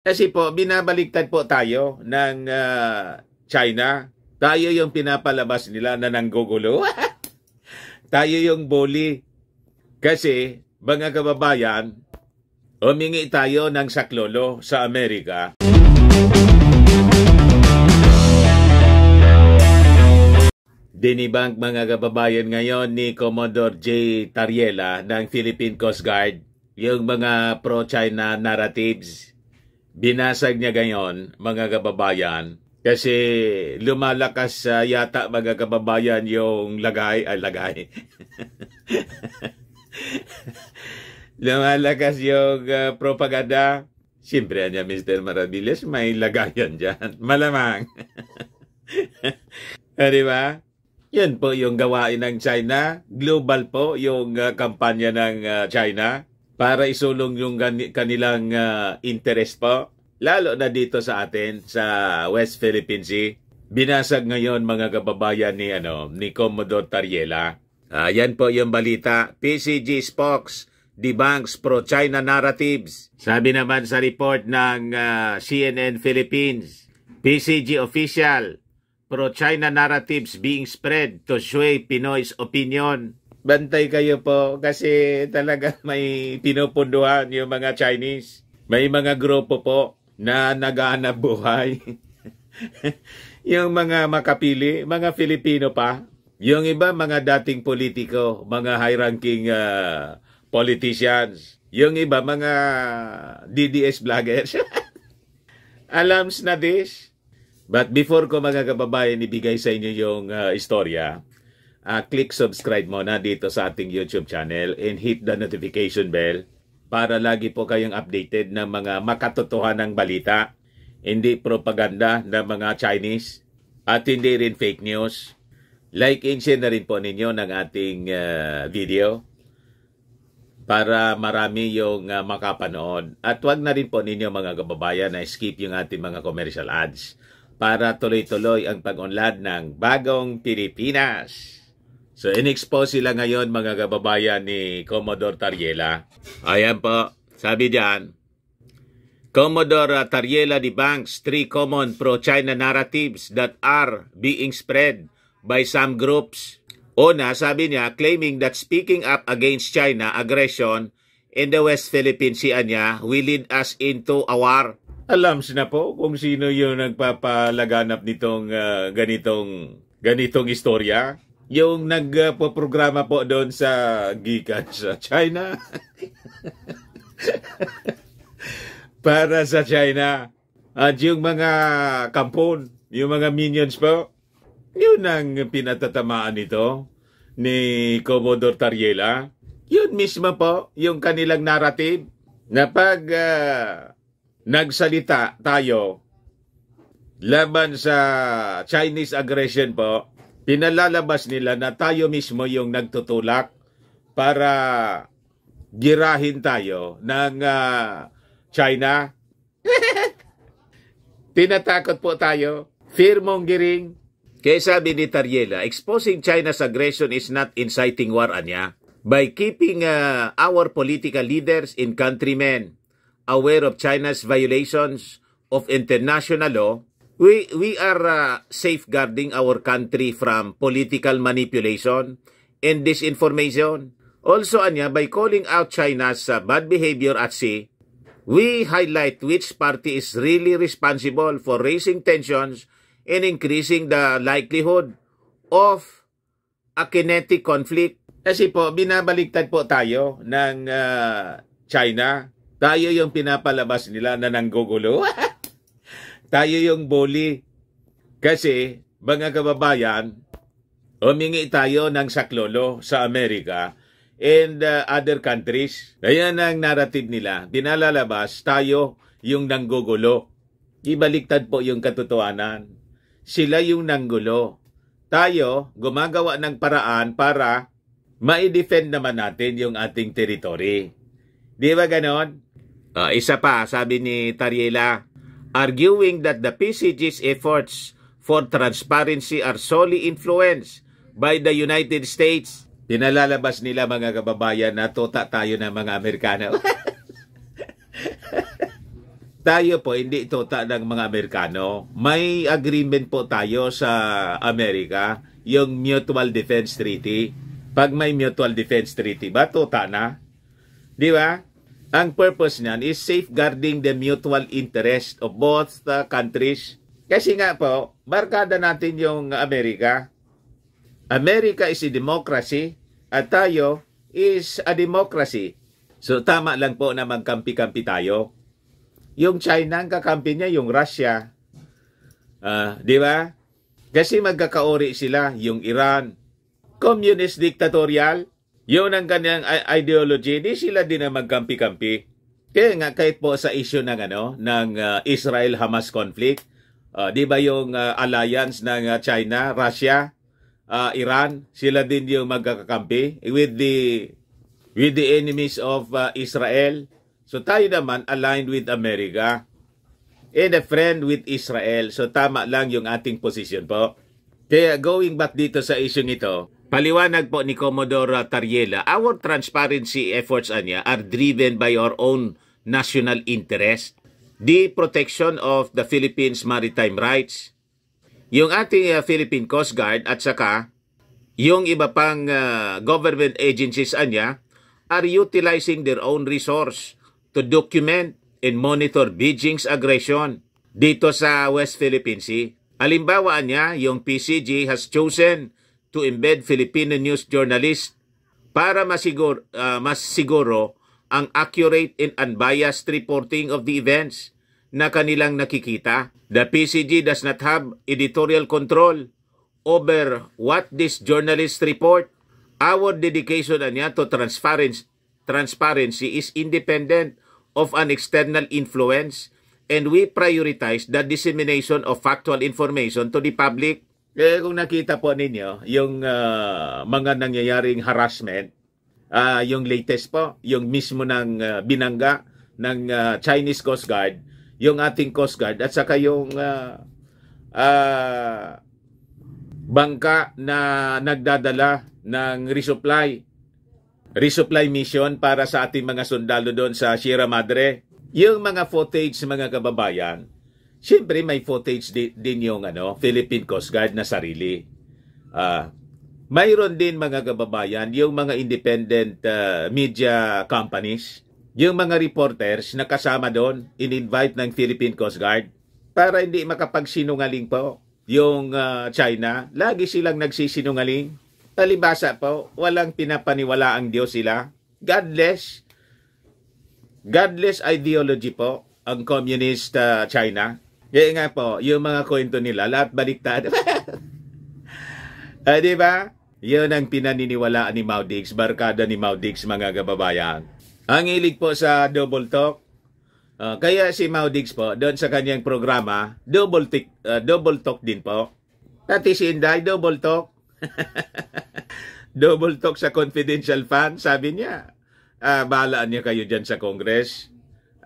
Kasi po, binabaliktad po tayo ng China. Tayo yung pinapalabas nila na nanggugulo. Tayo yung bully. Kasi, mga kababayan, humingi tayo ng saklolo sa Amerika. Dinibang mga kababayan ngayon ni Commodore J. Tariela ng Philippine Coast Guard yung mga pro-China narratives. Binasag niya ngayon, mga kababayan, kasi lumalakas yata, mga kababayan, yung lagay. Lumalakas yung propaganda. Siyempre, niya, Mr. Maravillas, may lagayan dyan. Malamang. Di ba? Yan po yung gawain ng China. Global po yung kampanya ng China para isulong yung kanilang interest po. Lalo na dito sa atin, sa West Philippine Sea. Binasag ngayon, mga kababayan, ni Commodore Tariela. Yan po yung balita. PCG spokes debunks pro-China narratives. Sabi naman sa report ng CNN Philippines, PCG official, pro-China narratives being spread to sway Pinoy's opinion. Bantay kayo po kasi talaga may pinupunduhan yung mga Chinese. May mga grupo po na naghahanap buhay. Yung mga makapili, mga Filipino pa. Yung iba, mga dating politiko, mga high-ranking politicians. Yung iba, mga DDS vloggers. Alams na this. But before ko, mga kababayan, ibigay sa inyo yung istorya, click subscribe muna dito sa ating YouTube channel and hit the notification bell para lagi po kayong updated ng mga makatotohanang balita, hindi propaganda ng mga Chinese at hindi rin fake news. Like and share na rin po ninyo ng ating video para marami yung makapanood. At wag na rin po ninyo, mga kababayan, na skip yung ating mga commercial ads para tuloy-tuloy ang pag-unlad ng bagong Pilipinas. So, in-expose sila ngayon, mga kababayan, ni Commodore Tariela. Ayan po, sabi diyan, Commodore Tariela debunks 3 common pro-China narratives that are being spread by some groups. Una, sabi niya, claiming that speaking up against China aggression in the West Philippine Sea niya will lead us into a war. Alam na po kung sino yung nagpapalaganap nitong ganitong istorya. Yung nagpo-programa po doon sa gikan sa China. Para sa China. At yung mga kampon, yung mga minions po, yun ang pinatatamaan nito ni Commodore Tariela. Yun mismo po, yung kanilang narrative na pag nagsalita tayo laban sa Chinese aggression po, pinalalabas nila na tayo mismo yung nagtutulak para girahin tayo ng China. Tinatakot po tayo. Fear-mongering. Kaya sabi ni Tariela, exposing China's aggression is not inciting war, anya. By keeping our political leaders and countrymen aware of China's violations of international law, we are safeguarding our country from political manipulation and disinformation. Also, anya, by calling out China's bad behavior at sea, we highlight which party is really responsible for raising tensions and increasing the likelihood of a kinetic conflict. Kasi po, binabaliktad po tayo ng China. Tayo yung pinapalabas nila na nanggugulo. Tayo yung bully. Kasi, mga kababayan, humingi tayo ng saklolo sa Amerika and other countries. Ayan ang narrative nila. Pinalalabas, tayo yung nanggugulo. Ibaliktad po yung katotohanan. Sila yung nanggulo. Tayo, gumagawa ng paraan para ma-defend naman natin yung ating territory. Di ba ganon? Isa pa, sabi ni Tariela, arguing that the PCG's efforts for transparency are solely influenced by the United States. Pinalalabas nila, mga kababayan, na tota tayo ng mga Amerikano. tayo po hindi tuta ng mga Amerikano. May agreement po tayo sa Amerika, yung Mutual Defense Treaty. Pag may Mutual Defense Treaty ba, tuta na? Di ba? Ang purpose niyan is safeguarding the mutual interest of both countries. Kasi nga po, barkada natin yung Amerika. America is a democracy at tayo is a democracy. So tama lang po na magkampi-kampi tayo. Yung China, ang kakampi niya, yung Russia. Di ba? Kasi magkakaori sila, yung Iran. Communist dictatorial, yun ang kanyang ideology, di sila din na magkampi-kampi. Kaya nga, kahit po sa issue ng Israel-Hamas conflict, di ba yung alliance ng China, Russia, Iran, sila din yung magkakampi with the enemies of Israel. So tayo naman aligned with America and a friend with Israel. So tama lang yung ating position po. Kaya going back dito sa issue ito, paliwanag po ni Commodore Tariela, our transparency efforts are driven by our own national interest, the protection of the Philippines' maritime rights, yung ating Philippine Coast Guard at saka yung iba pang government agencies are utilizing their own resource to document and monitor Beijing's aggression dito sa West Philippine Sea. Halimbawa yung PCG has chosen to embed Filipino news journalists para mas siguro ang accurate and unbiased reporting of the events na kanilang nakikita. The PCG does not have editorial control over what these journalists report. Our dedication to transparency is independent of an external influence, and we prioritize the dissemination of factual information to the public. Kung nakita po ninyo, yung mga nangyayaring harassment, yung latest po, yung mismo ng binangga ng Chinese Coast Guard, yung ating Coast Guard, at saka yung bangka na nagdadala ng resupply mission para sa ating mga sundalo doon sa Sierra Madre. Yung mga footage mga kababayan, siyempre may footage din yung Philippine Coast Guard na sarili. Mayroon din mga kababayan, yung mga independent media companies, yung mga reporters na kasama doon, in-invite ng Philippine Coast Guard para hindi makapagsinungaling po yung China. Lagi silang nagsisinungaling. Talibasa po, walang pinapaniwala ang Diyos sila. Godless ideology po ang communist China. Kaya nga po, yung mga kwento nila, lahat baliktad. Di ba? Yun ang pinaniniwalaan ni Mau Diggs, barkada ni Mau Diggs, mga kababayan. Ang hilig po sa double talk. Kaya si Mau Diggs po, doon sa kanyang programa, double talk din po. Tati si Inday, double talk. Double talk sa confidential fund, sabi niya. Bahalaan niya kayo dyan sa Congress.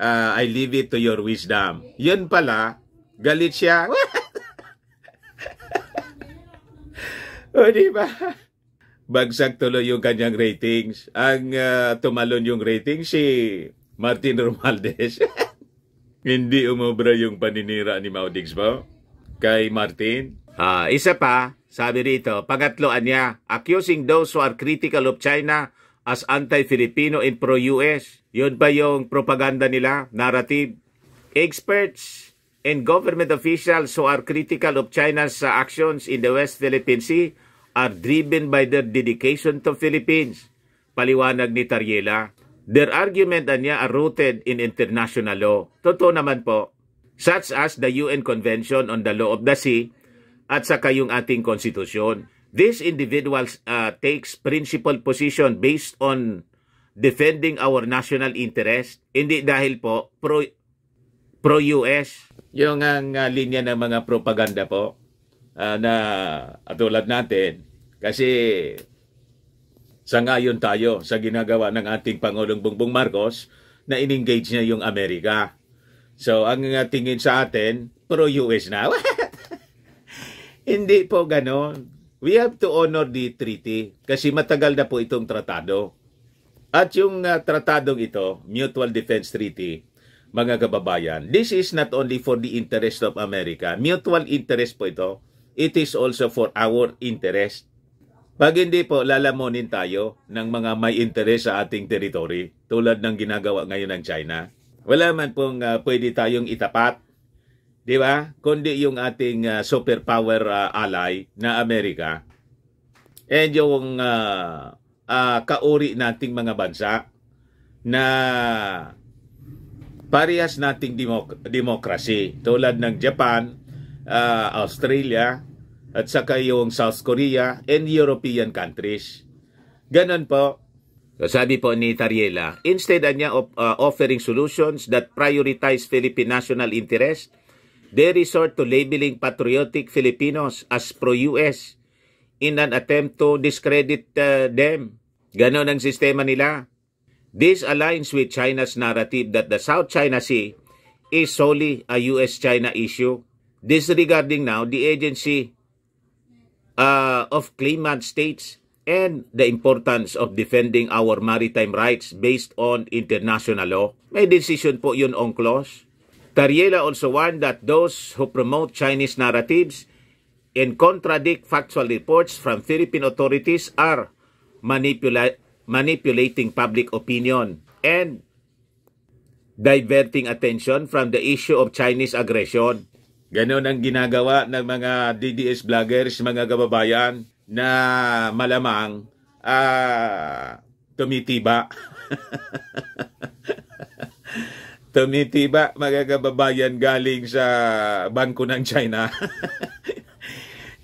I leave it to your wisdom. Yun pala, galit siya. O diba? Bagsak tuloy yung kanyang ratings. Ang tumalon yung ratings si Martin Romualdez. Hindi umubra yung paninira ni Mau Diggs po kay Martin. Isa pa, sabi rito, pangatloan niya, accusing those who are critical of China as anti-Filipino and pro-US. Yun ba yung propaganda nila, narrative? Experts and government officials who are critical of China's actions in the West Philippine Sea are driven by their dedication to Philippines. Paliwanag ni Tariela. Their argument are rooted in international law. Totoo naman po, such as the UN Convention on the Law of the Sea at saka yung ating konstitusyon. These individuals takes principled position based on defending our national interest, hindi dahil po pro-US. Yung ang linya ng mga propaganda po na atulad natin, kasi sangayon tayo sa ginagawa ng ating Pangulong Bongbong Marcos na in-engage niya yung Amerika. So ang tingin sa atin, pro-US na. Hindi po ganon. We have to honor the treaty kasi matagal na po itong tratado. At yung tratadong ito, Mutual Defense Treaty, mga kababayan. This is not only for the interest of America. Mutual interest po ito. It is also for our interest. Pag hindi po, lalamunin tayo ng mga may interest sa ating territory, tulad ng ginagawa ngayon ng China. Wala man pong pwede tayong itapat, di ba? Kundi yung ating superpower ally na Amerika. And yung kauri nating mga bansa na parehas nating demokrasi, tulad ng Japan, Australia, at saka yung South Korea and European countries. Ganon po. Sabi po ni Tariela, instead niya of offering solutions that prioritize Philippine national interest, they resort to labeling patriotic Filipinos as pro-US in an attempt to discredit them. Ganon ang sistema nila. This aligns with China's narrative that the South China Sea is solely a US-China issue. Disregarding now the agency of claimant states and the importance of defending our maritime rights based on international law. May decision po yun, UNCLOS. Tariela also warned that those who promote Chinese narratives and contradict factual reports from Philippine authorities are manipulating public opinion and diverting attention from the issue of Chinese aggression. Ganon ang ginagawa ng mga DDS vloggers, mga kababayan, na malamang tumitiba. Tumitiba, mga kababayan, galing sa bangko ng China.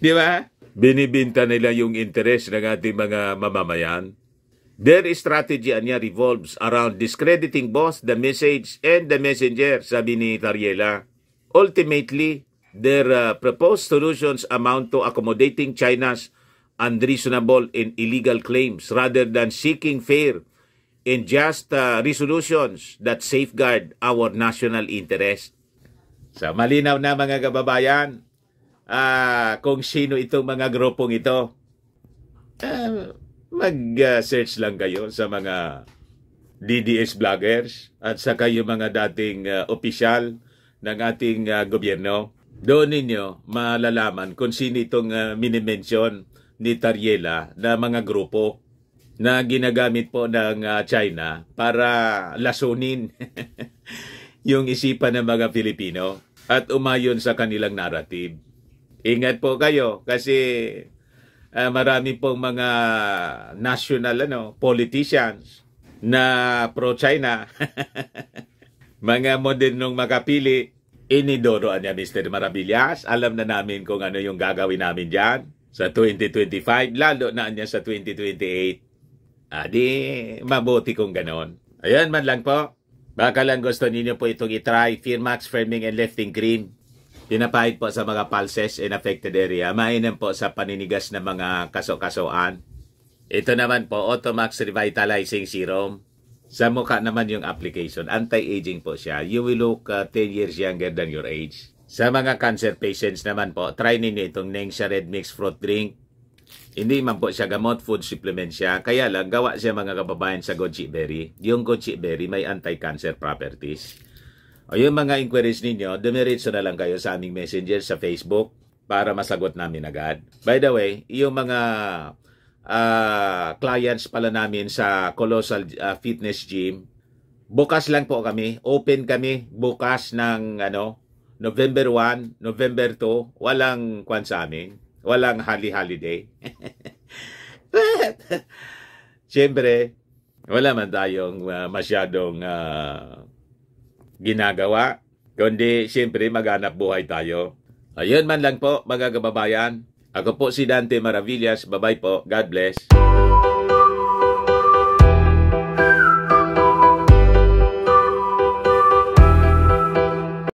Di ba? Binibinta nila yung interest ng ating mga mamamayan. Their strategy niya revolves around discrediting both the message and the messenger, sabi ni Tariela. Ultimately, their proposed solutions amount to accommodating China's unreasonable and illegal claims rather than seeking fair and just resolutions that safeguard our national interest. So, malinaw na mga kababayan kung sino itong mga grupong ito. Mag-search lang kayo sa mga DDS vloggers at saka yung mga dating opisyal ng ating gobyerno. Doon ninyo malalaman kung sino itong minimension ni Tariela na mga grupo na ginagamit po ng China para lasunin yung isipan ng mga Pilipino at umayon sa kanilang narrative. Ingat po kayo kasi marami pong mga national politicians na pro-China. Mga modernong makapili, inidoro niya Mr. Maravillas. Alam na namin kung ano yung gagawin namin dyan sa 2025, lalo na niya sa 2028. Di mabuti kung ganon. Ayan man lang po. Baka lang gusto ninyo po itong itry, Firmax Firming and Lifting Cream. Pinapahid po sa mga pulses in affected area. Mainam po sa paninigas na mga kaso-kasoan. Ito naman po, Automax Revitalizing Serum. Sa mukha naman yung application. Anti-aging po siya. You will look 10 years younger than your age. Sa mga cancer patients naman po, try ninyo itong Nengxia Red Mix Fruit Drink. Hindi man po siya gamot, food supplement siya. Kaya lang, gawa siya mga kababayan sa goji berry. Yung goji berry may anti-cancer properties. O yung mga inquiries ninyo, dumiretso na lang kayo sa aming messenger sa Facebook para masagot namin agad. By the way, yung mga clients pala namin sa Colossal Fitness Gym, bukas lang po kami. Open kami bukas ng November 1, November 2. Walang kwan sa amin. Walang holiday. Siyempre, wala man tayong masyadong ginagawa. Kundi, siyempre, maghanap buhay tayo. Ayun man lang po, mga kababayan. Ako po si Dante Maravillas. Bye-bye po. God bless.